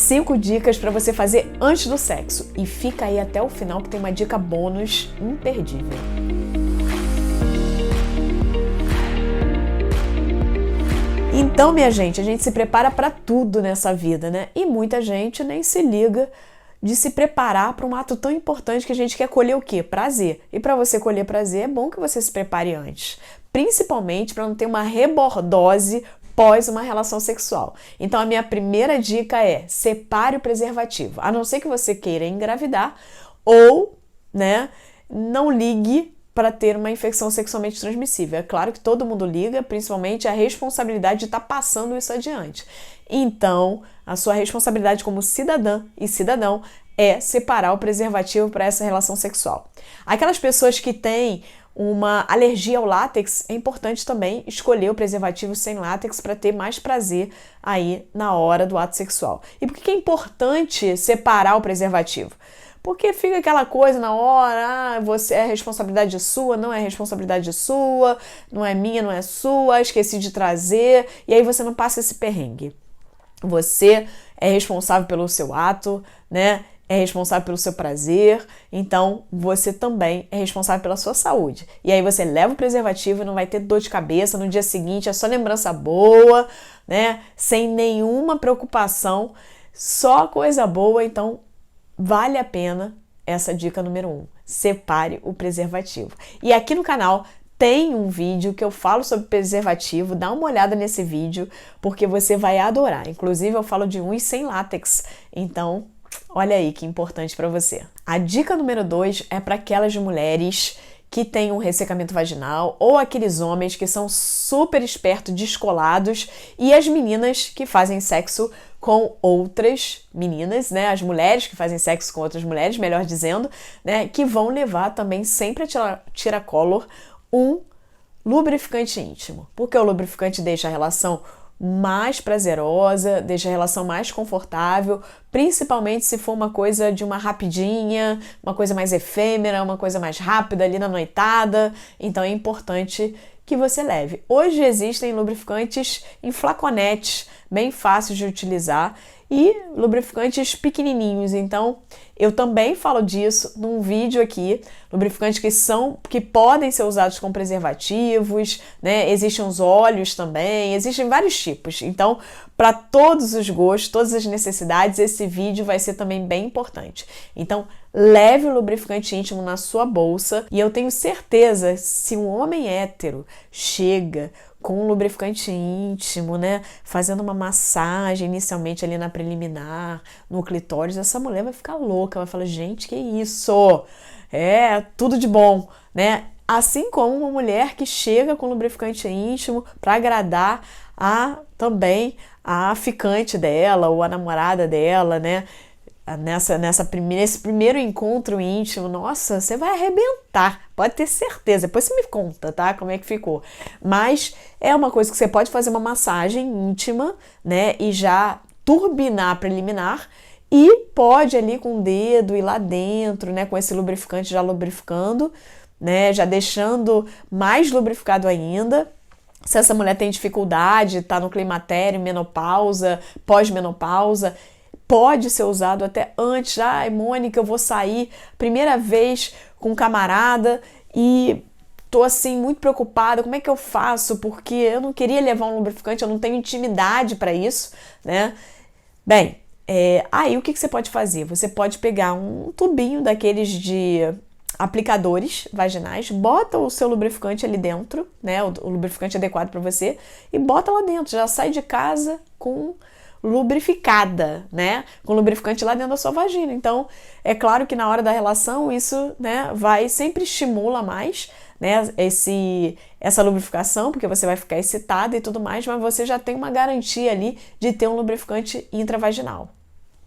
5 dicas para você fazer antes do sexo. E fica aí até o final que tem uma dica bônus imperdível. Então, minha gente, a gente se prepara para tudo nessa vida, né? E muita gente nem se liga de se preparar para um ato tão importante que a gente quer colher o quê? Prazer. E para você colher prazer, é bom que você se prepare antes. Principalmente para não ter uma rebordose pós uma relação sexual. Então, a minha primeira dica é: separe o preservativo. A não ser que você queira engravidar ou, né, não ligue para ter uma infecção sexualmente transmissível. É claro que todo mundo liga, principalmente a responsabilidade de estar passando isso adiante. Então, a sua responsabilidade como cidadã e cidadão é separar o preservativo para essa relação sexual. Aquelas pessoas que têm uma alergia ao látex, é importante também escolher o preservativo sem látex para ter mais prazer aí na hora do ato sexual. E por que é importante separar o preservativo? Porque fica aquela coisa na hora, você é responsabilidade sua, não é responsabilidade sua, não é minha, não é sua, esqueci de trazer, e aí você não passa esse perrengue. Você é responsável pelo seu ato, né? É responsável pelo seu prazer, então você também é responsável pela sua saúde. E aí você leva o preservativo e não vai ter dor de cabeça no dia seguinte, é só lembrança boa, né? Sem nenhuma preocupação, só coisa boa, então vale a pena essa dica número 1. Separe o preservativo. E aqui no canal tem um vídeo que eu falo sobre preservativo, dá uma olhada nesse vídeo, porque você vai adorar. Inclusive eu falo de uns sem látex, então olha aí que importante para você. A dica número 2 é para aquelas mulheres que têm um ressecamento vaginal ou aqueles homens que são super espertos, descolados, e as meninas que fazem sexo com outras meninas, né? As mulheres que fazem sexo com outras mulheres, melhor dizendo, né? Que vão levar também sempre a tiracolo um lubrificante íntimo. Porque o lubrificante deixa a relação mais prazerosa, deixa a relação mais confortável, principalmente se for uma coisa de uma rapidinha, uma coisa mais efêmera, uma coisa mais rápida ali na noitada. Então é importante que você leve. Hoje existem lubrificantes em flaconetes, bem fáceis de utilizar, e lubrificantes pequenininhos. Então eu também falo disso num vídeo aqui, lubrificantes que podem ser usados com preservativos, né? Existem os óleos também, existem vários tipos. Então, para todos os gostos, todas as necessidades, esse vídeo vai ser também bem importante. Então, leve o lubrificante íntimo na sua bolsa, e eu tenho certeza, se um homem hétero chega com um lubrificante íntimo, né, fazendo uma massagem inicialmente ali na preliminar, no clitóris, essa mulher vai ficar louca, vai falar: gente, que isso? É tudo de bom, né? Assim como uma mulher que chega com lubrificante íntimo para agradar também a ficante dela ou a namorada dela, né? Nesse primeiro encontro íntimo, nossa, você vai arrebentar, pode ter certeza. Depois você me conta, tá? Como é que ficou. Mas é uma coisa que você pode fazer uma massagem íntima, né? E já turbinar a preliminar, e pode ali com o dedo ir lá dentro, né? Com esse lubrificante já lubrificando, né? Já deixando mais lubrificado ainda. Se essa mulher tem dificuldade, tá no climatério, menopausa, pós-menopausa, pode ser usado até antes. Ai, Mônica, eu vou sair primeira vez com um camarada e tô assim muito preocupada, como é que eu faço? Porque eu não queria levar um lubrificante, eu não tenho intimidade para isso, né? Bem, aí o que você pode fazer? Você pode pegar um tubinho daqueles de aplicadores vaginais, bota o seu lubrificante ali dentro, né? O lubrificante adequado para você, e bota lá dentro. Já sai de casa com lubrificada, né? Com lubrificante lá dentro da sua vagina. Então, é claro que na hora da relação isso, né, sempre estimula mais, né, essa lubrificação, porque você vai ficar excitada e tudo mais, mas você já tem uma garantia ali de ter um lubrificante intravaginal.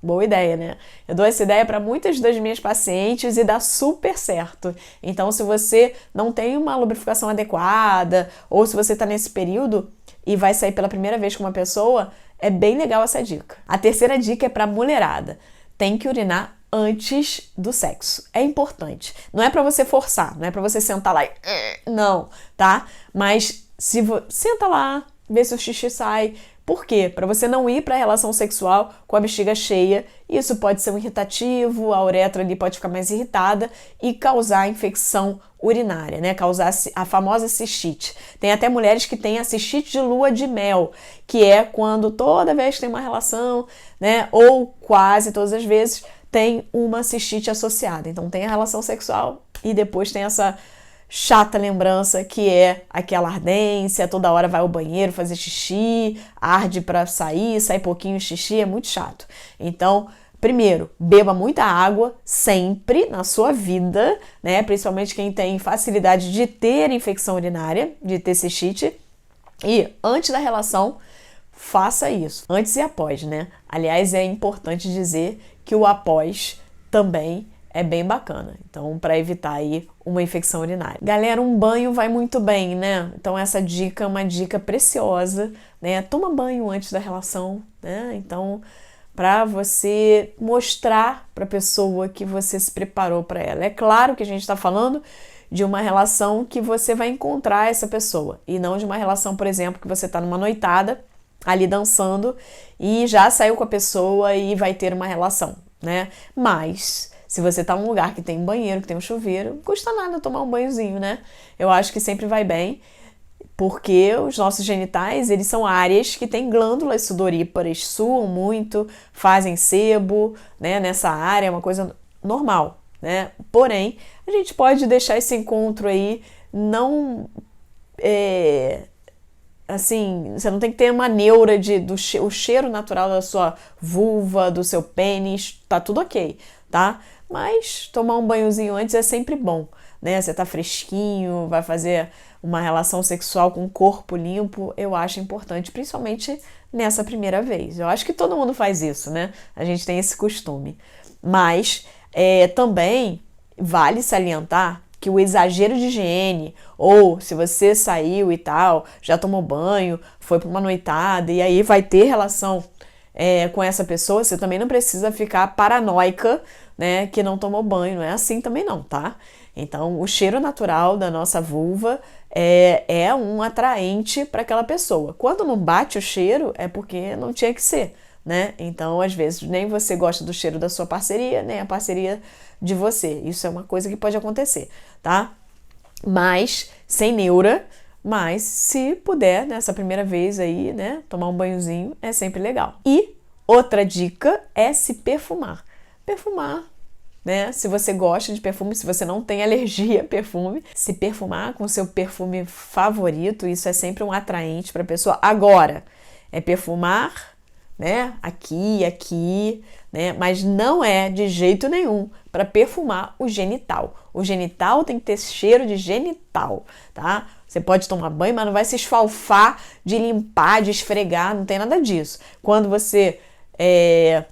Boa ideia, né? Eu dou essa ideia para muitas das minhas pacientes e dá super certo. Então, se você não tem uma lubrificação adequada, ou se você está nesse período e vai sair pela primeira vez com uma pessoa, é bem legal essa dica. A terceira dica é para mulherada. Tem que urinar antes do sexo. É importante. Não é para você forçar, não é para você sentar lá e... Não, tá? Mas senta lá, vê se o xixi sai. Por quê? Para você não ir para a relação sexual com a bexiga cheia. Isso pode ser um irritativo, a uretra ali pode ficar mais irritada e causar infecção urinária, né? Causar a famosa cistite. Tem até mulheres que têm a cistite de lua de mel, que é quando toda vez que tem uma relação, né, ou quase todas as vezes, tem uma cistite associada. Então tem a relação sexual e depois tem essa chata lembrança que é aquela ardência, toda hora vai ao banheiro fazer xixi, arde para sair, sai pouquinho xixi, é muito chato. Então, primeiro, beba muita água sempre na sua vida, né? Principalmente quem tem facilidade de ter infecção urinária, de ter cistite. E antes da relação, faça isso. Antes e após, né? Aliás, é importante dizer que o após também é bem bacana. Então, para evitar aí uma infecção urinária. Galera, um banho vai muito bem, né? Então, essa dica é uma dica preciosa, né? Toma banho antes da relação, né? Então, para você mostrar para a pessoa que você se preparou para ela. É claro que a gente está falando de uma relação que você vai encontrar essa pessoa e não de uma relação, por exemplo, que você está numa noitada ali dançando e já saiu com a pessoa e vai ter uma relação, né? Mas se você tá num lugar que tem um banheiro, que tem um chuveiro, não custa nada tomar um banhozinho, né? Eu acho que sempre vai bem, porque os nossos genitais, eles são áreas que têm glândulas sudoríparas, suam muito, fazem sebo, né? Nessa área, é uma coisa normal, né? Porém, a gente pode deixar esse encontro aí não... assim, você não tem que ter uma neura o cheiro natural da sua vulva, do seu pênis, tá tudo ok, tá? Mas tomar um banhozinho antes é sempre bom, né? Você tá fresquinho, vai fazer uma relação sexual com o corpo limpo, eu acho importante, principalmente nessa primeira vez. Eu acho que todo mundo faz isso, né? A gente tem esse costume. Mas também vale salientar que o exagero de higiene, ou se você saiu e tal, já tomou banho, foi para uma noitada e aí vai ter relação com essa pessoa, você também não precisa ficar paranoica, né, que não tomou banho, não é assim também não, tá? Então, o cheiro natural da nossa vulva é um atraente para aquela pessoa. Quando não bate o cheiro, é porque não tinha que ser, né? Então, às vezes, nem você gosta do cheiro da sua parceria, nem a parceria de você. Isso é uma coisa que pode acontecer, tá? Mas, sem neura, mas se puder, nessa primeira vez aí, né, tomar um banhozinho é sempre legal. E outra dica é se perfumar. Perfumar, né? Se você gosta de perfume, se você não tem alergia a perfume, se perfumar com o seu perfume favorito, isso é sempre um atraente para a pessoa. Agora, é perfumar, né? Aqui, né? Mas não é de jeito nenhum para perfumar o genital. O genital tem que ter cheiro de genital, tá? Você pode tomar banho, mas não vai se esfalfar de limpar, de esfregar, não tem nada disso. Quando você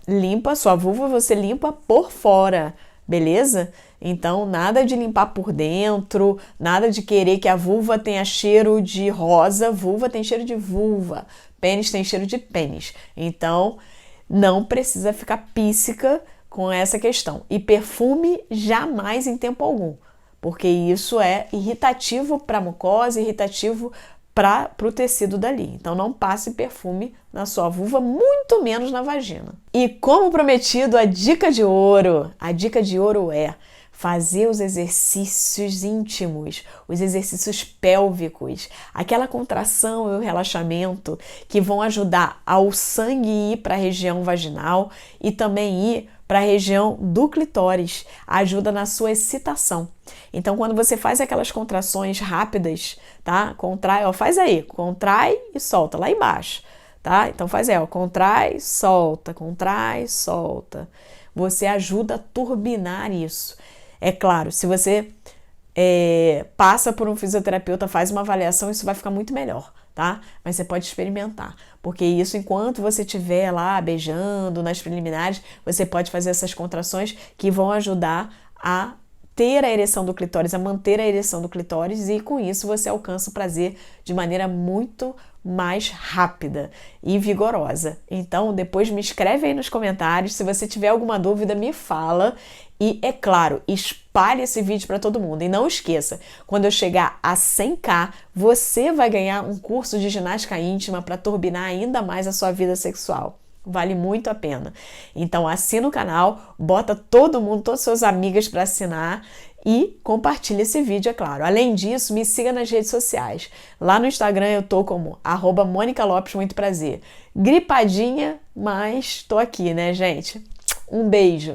limpa a sua vulva, você limpa por fora, beleza? Então, nada de limpar por dentro, nada de querer que a vulva tenha cheiro de rosa. Vulva tem cheiro de vulva, pênis tem cheiro de pênis. Então, não precisa ficar píssica com essa questão. E perfume jamais em tempo algum, porque isso é irritativo para a mucosa, irritativo para o tecido dali. Então não passe perfume na sua vulva, muito menos na vagina. E como prometido, a dica de ouro. A dica de ouro é fazer os exercícios íntimos, os exercícios pélvicos, aquela contração e o relaxamento que vão ajudar ao sangue ir para a região vaginal e também ir para a região do clitóris, ajuda na sua excitação. Então, quando você faz aquelas contrações rápidas, tá? Contrai, ó, faz aí, contrai e solta lá embaixo, tá? Então faz aí, ó, contrai, solta, Você ajuda a turbinar isso. É claro, se você passa por um fisioterapeuta, faz uma avaliação, isso vai ficar muito melhor, tá? Mas você pode experimentar, porque isso, enquanto você estiver lá beijando nas preliminares, você pode fazer essas contrações que vão ajudar a ter a ereção do clitóris, a manter a ereção do clitóris, e com isso você alcança o prazer de maneira muito mais rápida e vigorosa. Então, depois me escreve aí nos comentários, se você tiver alguma dúvida, me fala. E, é claro, espalhe esse vídeo para todo mundo. E não esqueça, quando eu chegar a 100k, você vai ganhar um curso de ginástica íntima para turbinar ainda mais a sua vida sexual. Vale muito a pena. Então assina o canal, bota todo mundo, todas as suas amigas para assinar e compartilha esse vídeo, é claro. Além disso, me siga nas redes sociais. Lá no Instagram eu tô como @MônicaLopes, muito prazer. Gripadinha, mas tô aqui, né, gente? Um beijo!